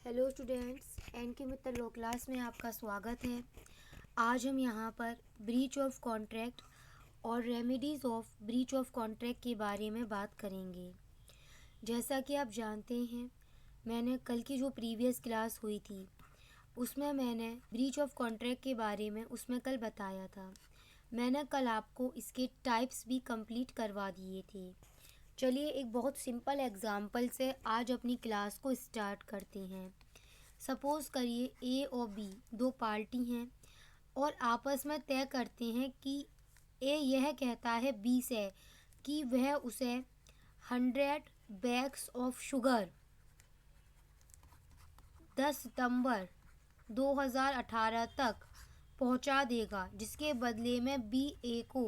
Hello students, N के मित्तर लो class में आपका स्वागत है। आज हम यहाँ पर ब्रीच ऑफ कॉन्ट्रैक्ट और remedies of breach of contract के बारे में बात करेंगे। जैसा कि आप जानते हैं, मैंने कल की जो प्रीवियस क्लास हुई थी उसमें मैंने ब्रीच ऑफ कॉन्ट्रैक्ट के बारे में उसमें कल बताया था। मैंने कल आपको इसके टाइप्स भी कंप्लीट करवा दिए थे। चलिए एक बहुत सिंपल एग्जाम्पल से आज अपनी क्लास को स्टार्ट करते हैं। सपोज़ करिए ए और बी दो पार्टी हैं और आपस में तय करते हैं कि ए यह कहता है बी से कि वह उसे 100 बैग्स ऑफ शुगर 10 सितंबर 2018 तक पहुंचा देगा, जिसके बदले में बी ए को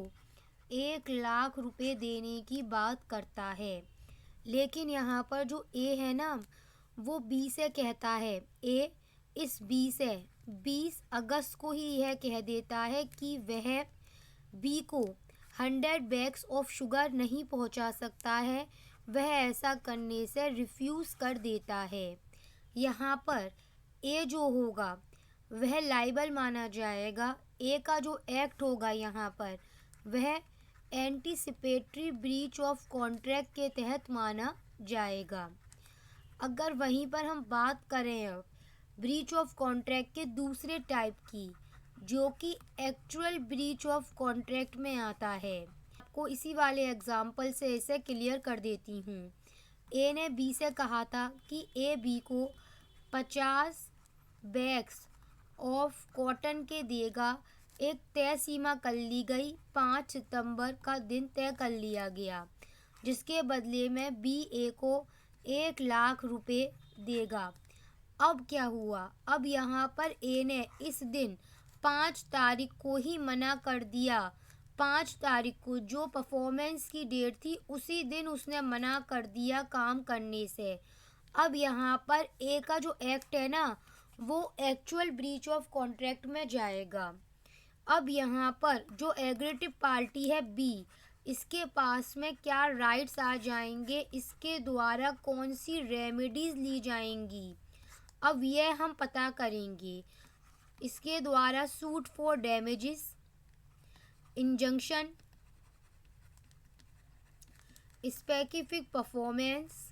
1 लाख रुपए देने की बात करता है। लेकिन यहाँ पर जो ए है ना, वो बी से कहता है, ए इस बी से 20 अगस्त को ही यह कह देता है कि वह बी को 100 बैग्स ऑफ शुगर नहीं पहुँचा सकता है। वह ऐसा करने से रिफ्यूज़ कर देता है। यहाँ पर ए जो होगा वह लाइबल माना जाएगा। ए का जो एक्ट होगा यहाँ पर वह एंटीसिपेटरी ब्रीच ऑफ कॉन्ट्रैक्ट के तहत माना जाएगा। अगर वहीं पर हम बात करें अब ब्रीच ऑफ कॉन्ट्रैक्ट के दूसरे टाइप की, जो कि एक्चुअल ब्रीच ऑफ कॉन्ट्रैक्ट में आता है, आपको इसी वाले एग्जाम्पल से इसे क्लियर कर देती हूँ। ए ने बी से कहा था कि ए बी को 50 बैग्स ऑफ कॉटन के देगा। एक तय सीमा कर ली गई, 5 सितंबर का दिन तय कर लिया गया, जिसके बदले में बी ए को 1 लाख रुपए देगा। अब क्या हुआ? अब यहाँ पर ए ने इस दिन 5 तारीख को ही मना कर दिया। 5 तारीख को जो परफॉर्मेंस की डेट थी उसी दिन उसने मना कर दिया काम करने से। अब यहाँ पर ए का जो एक्ट है ना, वो एक्चुअल ब्रीच ऑफ कॉन्ट्रैक्ट में जाएगा। अब यहाँ पर जो एग्रेटिव पार्टी है बी, इसके पास में क्या राइट्स आ जाएंगे, इसके द्वारा कौन सी रेमेडीज ली जाएंगी, अब यह हम पता करेंगे। इसके द्वारा suit for damages, injunction, specific performance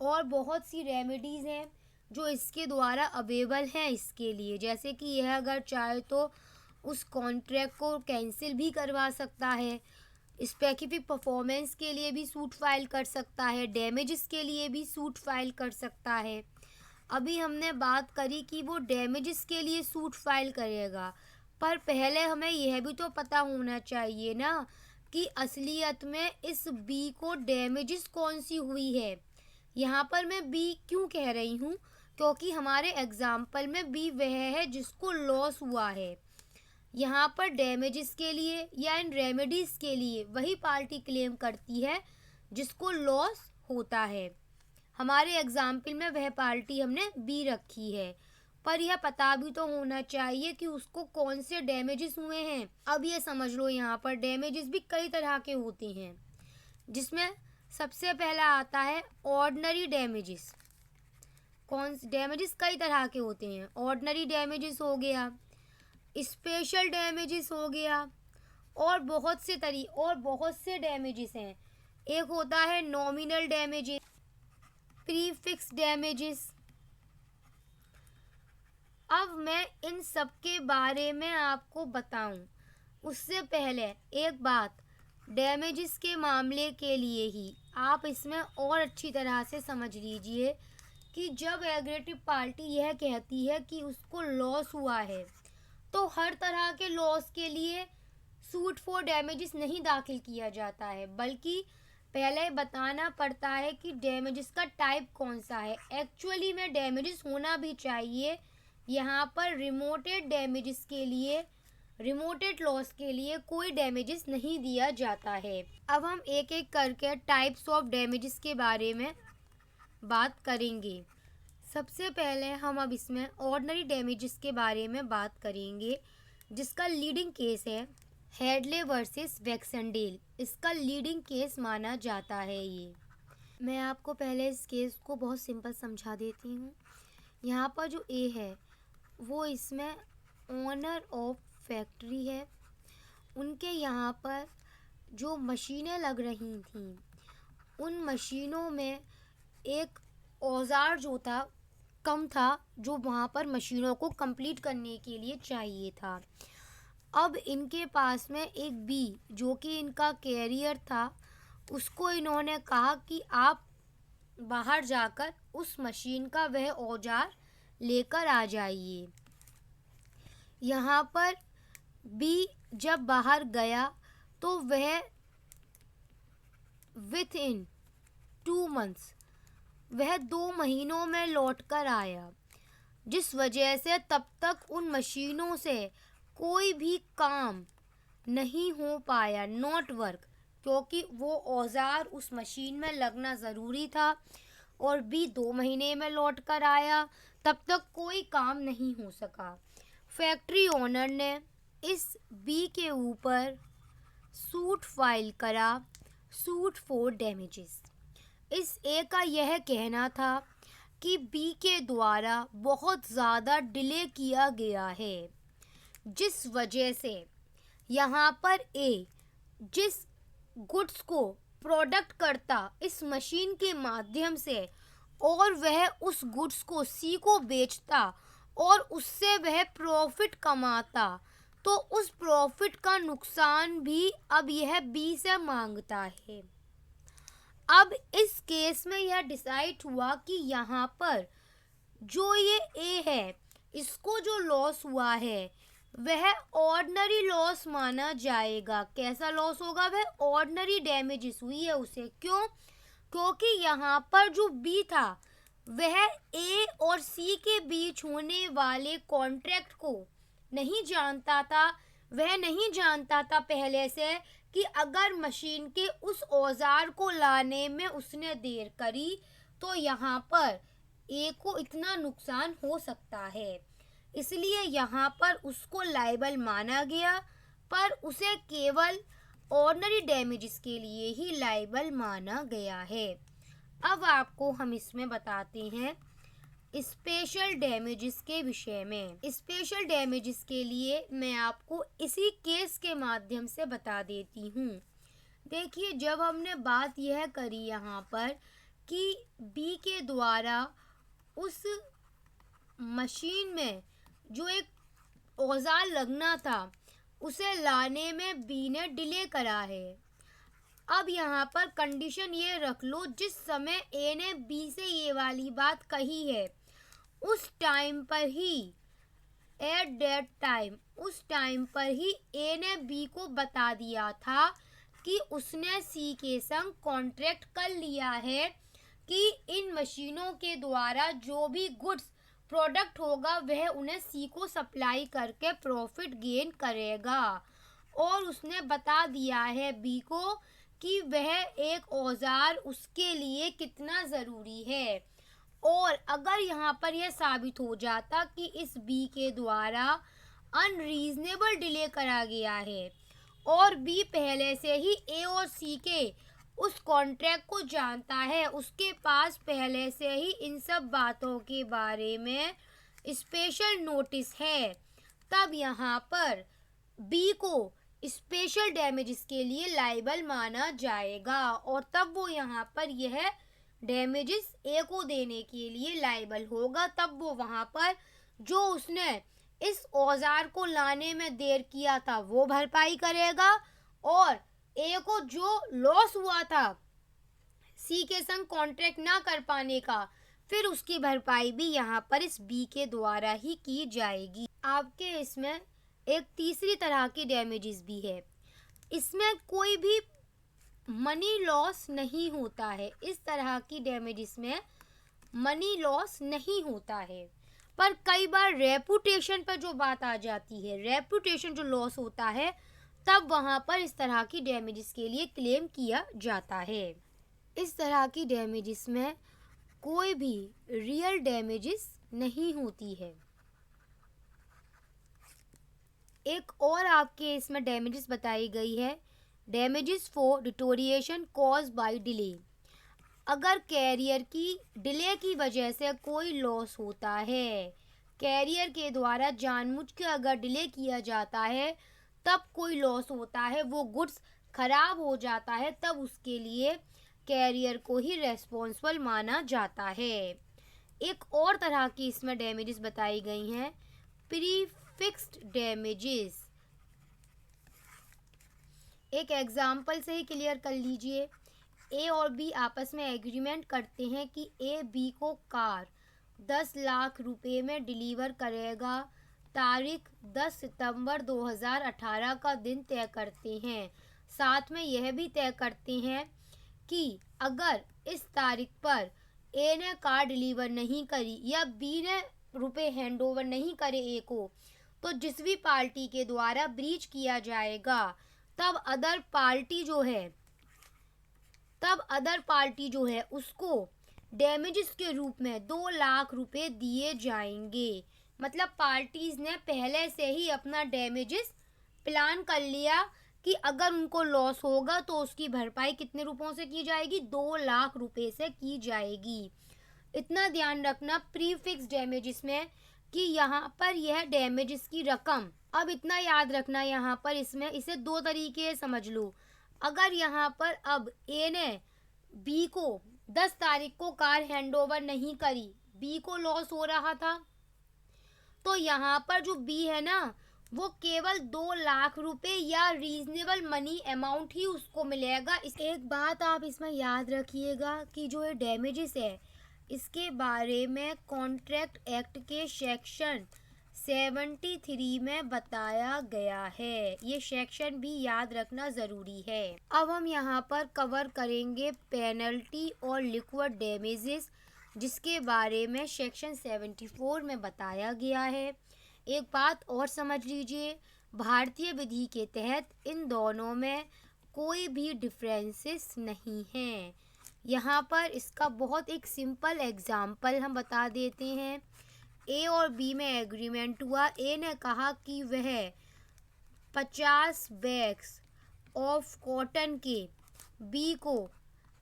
और बहुत सी रेमेडीज़ हैं जो इसके द्वारा अवेलेबल हैं इसके लिए। जैसे कि यह अगर चाहे तो उस कॉन्ट्रैक्ट को कैंसिल भी करवा सकता है, स्पेसिफिक परफॉर्मेंस के लिए भी सूट फाइल कर सकता है, डैमेजेस के लिए भी सूट फाइल कर सकता है। अभी हमने बात करी कि वो डैमेजेस के लिए सूट फाइल करेगा, पर पहले हमें यह भी तो पता होना चाहिए ना कि असलियत में इस बी को डैमेजेस कौन सी हुई है। यहाँ पर मैं बी क्यों कह रही हूँ, क्योंकि हमारे एग्जाम्पल में बी वह है जिसको लॉस हुआ है। यहाँ पर डैमेजेस के लिए या इन रेमेडीज़ के लिए वही पार्टी क्लेम करती है जिसको लॉस होता है। हमारे एग्जाम्पल में वह पार्टी हमने बी रखी है, पर यह पता भी तो होना चाहिए कि उसको कौन से डैमेजेस हुए हैं। अब ये समझ लो, यहाँ पर डैमेजेस भी कई तरह के होते हैं, जिसमें सबसे पहला आता है ऑर्डिनरी डैमेजेस। कौन से डैमेजेस कई तरह के होते हैं? ऑर्डिनरी डैमेजेस हो गया, स्पेशल डैमेजेस हो गया, और बहुत से डैमेजेस हैं। एक होता है नॉमिनल डैमेजेस, प्रीफिक्स डैमेजेस। अब मैं इन सब के बारे में आपको बताऊं, उससे पहले एक बात, डैमेजेस के मामले के लिए ही आप इसमें और अच्छी तरह से समझ लीजिए कि जब एग्रेटिव पार्टी यह कहती है कि उसको लॉस हुआ है, तो हर तरह के लॉस के लिए सूट फॉर डैमेजेस नहीं दाखिल किया जाता है, बल्कि पहले बताना पड़ता है कि डैमेजेस का टाइप कौन सा है। एक्चुअली में डैमेजेस होना भी चाहिए। यहाँ पर रिमोटेड लॉस के लिए कोई डैमेजेस नहीं दिया जाता है। अब हम एक एक करके टाइप्स ऑफ डैमेजेस के बारे में बात करेंगे। सबसे पहले हम अब इसमें ऑर्डिनरी डैमेजेस के बारे में बात करेंगे, जिसका लीडिंग केस है हेडले वर्सेस वैक्सनडेल। इसका लीडिंग केस माना जाता है ये। मैं आपको पहले इस केस को बहुत सिंपल समझा देती हूँ। यहाँ पर जो ए है वो इसमें ओनर ऑफ फैक्ट्री है। उनके यहाँ पर जो मशीनें लग रही थीं, उन मशीनों में एक औज़ार जो था कम था, जो वहाँ पर मशीनों को कंप्लीट करने के लिए चाहिए था। अब इनके पास में एक बी जो कि इनका कैरियर था, उसको इन्होंने कहा कि आप बाहर जाकर उस मशीन का वह औजार लेकर आ जाइए। यहाँ पर बी जब बाहर गया तो वह विथ इन 2 मंथ्स, वह 2 महीनों में लौट कर आया, जिस वजह से तब तक उन मशीनों से कोई भी काम नहीं हो पाया, नॉट वर्क, क्योंकि वो औजार उस मशीन में लगना ज़रूरी था। और बी 2 महीने में लौट कर आया, तब तक कोई काम नहीं हो सका। फैक्ट्री ओनर ने इस बी के ऊपर सूट फाइल करा, सूट फॉर डैमेजेस। इस ए का यह कहना था कि बी के द्वारा बहुत ज़्यादा डिले किया गया है, जिस वजह से यहाँ पर ए जिस गुड्स को प्रोडक्ट करता इस मशीन के माध्यम से, और वह उस गुड्स को सी को बेचता और उससे वह प्रॉफिट कमाता, तो उस प्रॉफिट का नुकसान भी अब यह बी से मांगता है। अब इस केस में यह डिसाइड हुआ कि यहाँ पर जो ये ए है, इसको जो लॉस हुआ है वह ऑर्डिनरी लॉस माना जाएगा। कैसा लॉस होगा? वह ऑर्डिनरी डैमेजेस हुई है उसे। क्यों? क्योंकि यहाँ पर जो बी था वह ए और सी के बीच होने वाले कॉन्ट्रैक्ट को नहीं जानता था। वह नहीं जानता था पहले से कि अगर मशीन के उस औजार को लाने में उसने देर करी तो यहाँ पर ए को इतना नुकसान हो सकता है। इसलिए यहाँ पर उसको लायबल माना गया, पर उसे केवल ऑर्डिनरी डैमेजेस के लिए ही लायबल माना गया है। अब आपको हम इसमें बताते हैं स्पेशल डैमेजेस के विषय में। स्पेशल डैमेजेस के लिए मैं आपको इसी केस के माध्यम से बता देती हूँ। देखिए, जब हमने बात यह करी यहाँ पर कि बी के द्वारा उस मशीन में जो एक औजार लगना था उसे लाने में बी ने डिले करा है। अब यहाँ पर कंडीशन ये रख लो, जिस समय ए ने बी से ये वाली बात कही है उस टाइम पर ही, एट दैट टाइम, उस टाइम पर ही ए ने बी को बता दिया था कि उसने सी के संग कॉन्ट्रैक्ट कर लिया है कि इन मशीनों के द्वारा जो भी गुड्स प्रोडक्ट होगा वह उन्हें सी को सप्लाई करके प्रॉफिट गेन करेगा। और उसने बता दिया है बी को कि वह एक औजार उसके लिए कितना ज़रूरी है। और अगर यहाँ पर यह साबित हो जाता कि इस बी के द्वारा अनरीजनेबल डिले करा गया है और बी पहले से ही ए और सी के उस कॉन्ट्रैक्ट को जानता है, उसके पास पहले से ही इन सब बातों के बारे में स्पेशल नोटिस है, तब यहाँ पर बी को स्पेशल डैमेजेस के लिए लायबल माना जाएगा और तब वो यहाँ पर यह डैमेजेस ए को देने के लिए लायबल होगा। तब वो वहाँ पर जो उसने इस औजार को लाने में देर किया था वो भरपाई करेगा और ए को जो लॉस हुआ था सी के संग कॉन्ट्रैक्ट ना कर पाने का, फिर उसकी भरपाई भी यहाँ पर इस बी के द्वारा ही की जाएगी। आपके इसमें एक तीसरी तरह की डैमेजेस भी है। इसमें कोई भी मनी लॉस नहीं होता है। इस तरह की डैमेजेस में मनी लॉस नहीं होता है, पर कई बार रेपुटेशन पर जो बात आ जाती है, रेपुटेशन जो लॉस होता है, तब वहाँ पर इस तरह की डैमेजेस के लिए क्लेम किया जाता है। इस तरह की डैमेजेस में कोई भी रियल डैमेजेस नहीं होती है। एक और आपके इसमें डैमेजेस बताई गई है, damages for deterioration cause by delay. अगर कैरियर की डिले की वजह से कोई लॉस होता है, कैरियर के द्वारा जानबूझ के अगर डिले किया जाता है तब कोई लॉस होता है, वो गुड्स खराब हो जाता है, तब उसके लिए कैरियर को ही रेस्पॉन्सिबल माना जाता है। एक और तरह की इसमें डैमेजेस बताई गई हैं, प्रीफिक्स्ड डैमेजेस। एक एग्जाम्पल से ही क्लियर कर लीजिए। ए और बी आपस में एग्रीमेंट करते हैं कि ए बी को कार 10 लाख रुपए में डिलीवर करेगा। तारीख 10 सितंबर 2018 का दिन तय करते हैं। साथ में यह भी तय करते हैं कि अगर इस तारीख पर ए ने कार डिलीवर नहीं करी या बी ने रुपए हैंड ओवर नहीं करे ए को, तो जिस भी पार्टी के द्वारा ब्रीच किया जाएगा तब अदर पार्टी जो है उसको डैमेजेस के रूप में 2 लाख रुपए दिए जाएंगे। मतलब पार्टीज ने पहले से ही अपना डैमेजेस प्लान कर लिया कि अगर उनको लॉस होगा तो उसकी भरपाई कितने रुपयों से की जाएगी, 2 लाख रुपए से की जाएगी। इतना ध्यान रखना प्रीफिक्स डैमेजेस में कि यहाँ पर यह डैमेजेस की रकम, अब इतना याद रखना यहाँ पर इसमें इसे दो तरीके समझ लो। अगर यहाँ पर अब ए ने बी को 10 तारीख को कार हैंडओवर नहीं करी, बी को लॉस हो रहा था, तो यहाँ पर जो बी है ना वो केवल 2 लाख रुपए या रीजनेबल मनी अमाउंट ही उसको मिलेगा। एक बात आप इसमें याद रखिएगा कि जो ये डैमेजेस है इसके बारे में कॉन्ट्रैक्ट एक्ट के सेक्शन 73 में बताया गया है। ये सेक्शन भी याद रखना ज़रूरी है। अब हम यहाँ पर कवर करेंगे पेनल्टी और लिक्विड डैमेजेस, जिसके बारे में सेक्शन 74 में बताया गया है। एक बात और समझ लीजिए, भारतीय विधि के तहत इन दोनों में कोई भी डिफरेंसेस नहीं हैं। यहाँ पर इसका बहुत एक सिंपल एग्जाम्पल हम बता देते हैं। ए और बी में एग्रीमेंट हुआ। ए ने कहा कि वह 50 बैग्स ऑफ कॉटन के बी को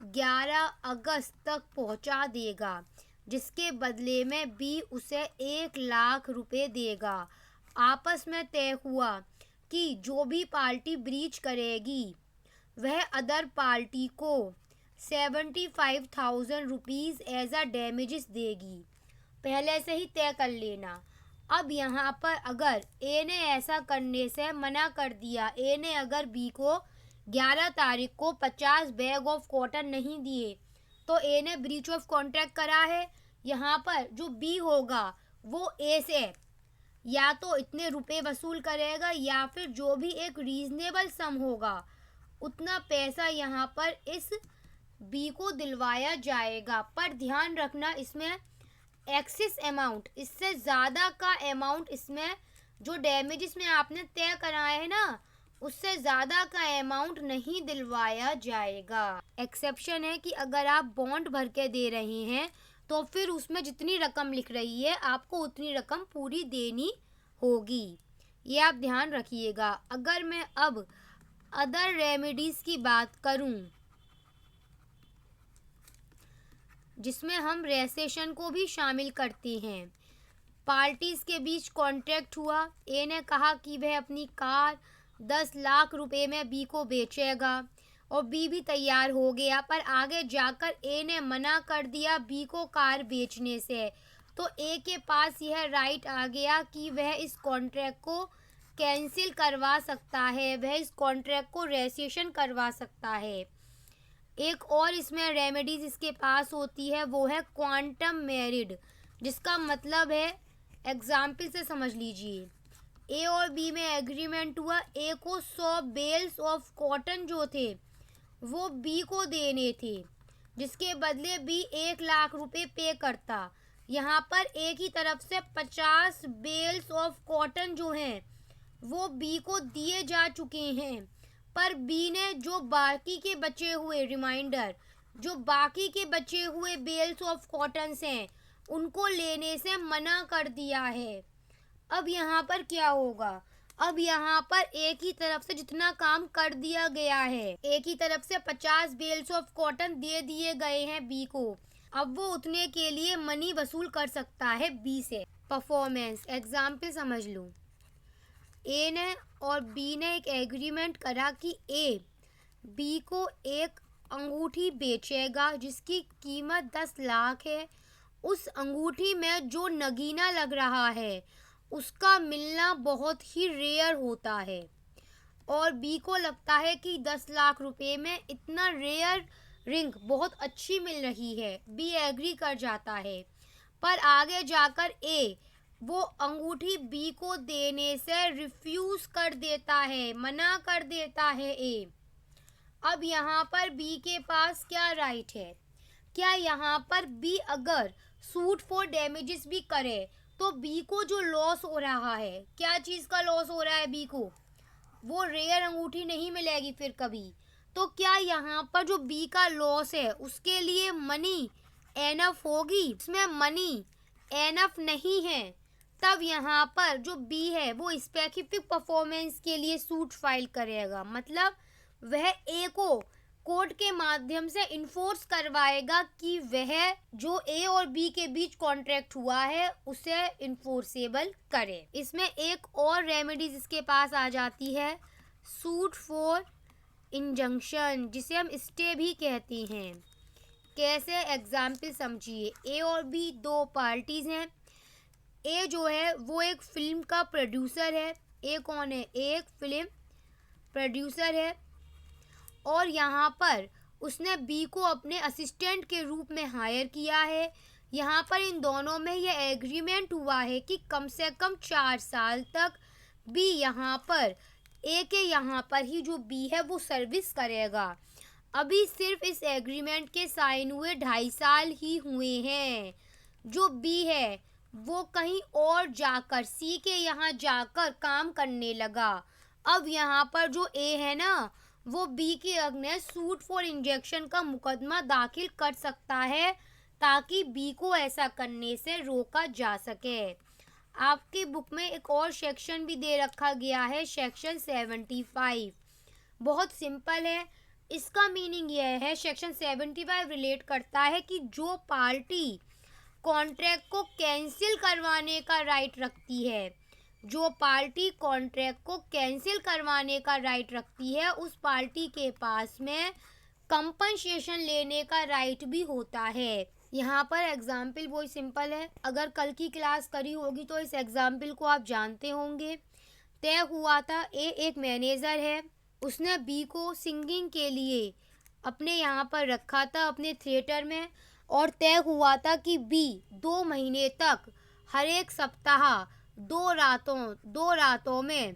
11 अगस्त तक पहुंचा देगा, जिसके बदले में बी उसे 1 लाख रुपए देगा। आपस में तय हुआ कि जो भी पार्टी ब्रीच करेगी वह अदर पार्टी को 75,000 रुपीज़ एज अ डैमेजेस देगी। पहले से ही तय कर लेना। अब यहाँ पर अगर ए ने ऐसा करने से मना कर दिया, ए ने अगर बी को 11 तारीख को 50 बैग ऑफ कॉटन नहीं दिए, तो ए ने ब्रीच ऑफ कॉन्ट्रैक्ट करा है। यहाँ पर जो बी होगा वो ए से या तो इतने रुपए वसूल करेगा या फिर जो भी एक रीजनेबल सम होगा उतना पैसा यहाँ पर इस बी को दिलवाया जाएगा। पर ध्यान रखना इसमें एक्सिस अमाउंट, इससे ज़्यादा का अमाउंट इसमें जो डैमेजेस में आपने तय कराए है ना उससे ज़्यादा का अमाउंट नहीं दिलवाया जाएगा। एक्सेप्शन है कि अगर आप बॉन्ड भर के दे रहे हैं तो फिर उसमें जितनी रकम लिख रही है आपको उतनी रकम पूरी देनी होगी। ये आप ध्यान रखिएगा। अगर मैं अब अदर रेमेडीज़ की बात करूं, जिसमें हम रेसेशन को भी शामिल करते हैं। पार्टीज़ के बीच कॉन्ट्रैक्ट हुआ। ए ने कहा कि वह अपनी कार 10 लाख रुपए में बी को बेचेगा और बी भी तैयार हो गया, पर आगे जाकर ए ने मना कर दिया बी को कार बेचने से। तो ए के पास यह राइट आ गया कि वह इस कॉन्ट्रैक्ट को कैंसिल करवा सकता है, वह इस कॉन्ट्रैक्ट को रेसेशन करवा सकता है। एक और इसमें रेमेडीज इसके पास होती है, वो है क्वांटम मेरिड, जिसका मतलब है एग्जाम्पल से समझ लीजिए। ए और बी में एग्रीमेंट हुआ। ए को 100 बेल्स ऑफ कॉटन जो थे वो बी को देने थे, जिसके बदले बी 1 लाख रुपए पे करता। यहाँ पर ए की तरफ से 50 बेल्स ऑफ कॉटन जो हैं वो बी को दिए जा चुके हैं, पर बी ने जो बाकी के बचे हुए बेल्स ऑफ कॉटन्स हैं उनको लेने से मना कर दिया है। अब यहाँ पर क्या होगा, अब यहाँ पर ए की तरफ से जितना काम कर दिया गया है, ए की तरफ से 50 बेल्स ऑफ कॉटन दे दिए गए हैं बी को। अब वो उतने के लिए मनी वसूल कर सकता है बी से। परफॉर्मेंस एग्जाम्पल समझ लो। ए ने और बी ने एक एग्रीमेंट करा कि ए बी को एक अंगूठी बेचेगा जिसकी कीमत 10 लाख है। उस अंगूठी में जो नगीना लग रहा है उसका मिलना बहुत ही रेयर होता है और बी को लगता है कि 10 लाख रुपए में इतना रेयर रिंग बहुत अच्छी मिल रही है। बी एग्री कर जाता है, पर आगे जाकर ए वो अंगूठी बी को देने से रिफ्यूज कर देता है, मना कर देता है ए। अब यहाँ पर बी के पास क्या राइट है? क्या यहाँ पर बी अगर सूट फॉर डैमेजेस भी करे तो बी को जो लॉस हो रहा है, क्या चीज़ का लॉस हो रहा है बी को? वो रेयर अंगूठी नहीं मिलेगी फिर कभी। तो क्या यहाँ पर जो बी का लॉस है उसके लिए मनी एनफ होगी? इसमें मनी एनफ नहीं है, तब यहाँ पर जो बी है वो स्पेसिफिक परफॉर्मेंस के लिए सूट फाइल करेगा। मतलब वह ए को कोर्ट के माध्यम से इन्फोर्स करवाएगा कि वह जो ए और बी के बीच कॉन्ट्रैक्ट हुआ है उसे इन्फोर्सेबल करे। इसमें एक और रेमेडीज इसके पास आ जाती है, सूट फॉर इंजंक्शन, जिसे हम स्टे भी कहते हैं। कैसे? एग्जाम्पल समझिए। ए और बी दो पार्टीज हैं। ए जो है वो एक फिल्म का प्रोड्यूसर है। ए कौन है? एक फिल्म प्रोड्यूसर है और यहाँ पर उसने बी को अपने असिस्टेंट के रूप में हायर किया है। यहाँ पर इन दोनों में यह एग्रीमेंट हुआ है कि कम से कम 4 साल तक बी यहाँ पर ए के यहाँ पर ही जो बी है वो सर्विस करेगा। अभी सिर्फ इस एग्रीमेंट के साइन हुए 2.5 साल ही हुए हैं। जो बी है वो कहीं और जाकर सी के यहाँ जाकर काम करने लगा। अब यहाँ पर जो ए है ना वो बी के अगेंस्ट सूट फॉर इंजेक्शन का मुकदमा दाखिल कर सकता है ताकि बी को ऐसा करने से रोका जा सके। आपकी बुक में एक और सेक्शन भी दे रखा गया है, सेक्शन 75। बहुत सिंपल है। इसका मीनिंग यह है, सेक्शन 75 रिलेट करता है कि जो पार्टी कॉन्ट्रैक्ट को कैंसिल करवाने का राइट रखती है, जो पार्टी कॉन्ट्रैक्ट को कैंसिल करवाने का राइट रखती है उस पार्टी के पास में कंपनसेशन लेने का राइट भी होता है। यहाँ पर एग्जाम्पल बहुत सिंपल है, अगर कल की क्लास करी होगी तो इस एग्जाम्पल को आप जानते होंगे। तय हुआ था ए एक मैनेजर है, उसने बी को सिंगिंग के लिए अपने यहाँ पर रखा था अपने थिएटर में और तय हुआ था कि बी 2 महीने तक हर एक सप्ताह 2 रातों में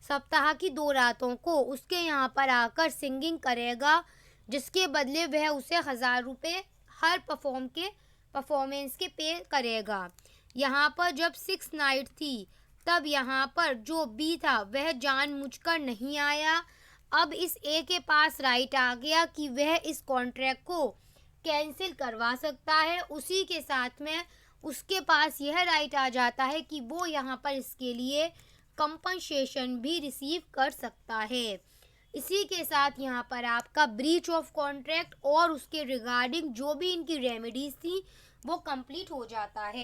सप्ताह की 2 रातों को उसके यहाँ पर आकर सिंगिंग करेगा, जिसके बदले वह उसे 1000 रुपये हर परफॉर्मेंस के पे करेगा। यहाँ पर जब 6 नाइट थी तब यहाँ पर जो बी था वह जानबूझकर नहीं आया। अब इस ए के पास राइट आ गया कि वह इस कॉन्ट्रैक्ट को कैंसिल करवा सकता है। उसी के साथ में उसके पास यह राइट आ जाता है कि वो यहाँ पर इसके लिए कंपनसेशन भी रिसीव कर सकता है। इसी के साथ यहाँ पर आपका ब्रीच ऑफ कॉन्ट्रैक्ट और उसके रिगार्डिंग जो भी इनकी रेमेडीज थी वो कंप्लीट हो जाता है।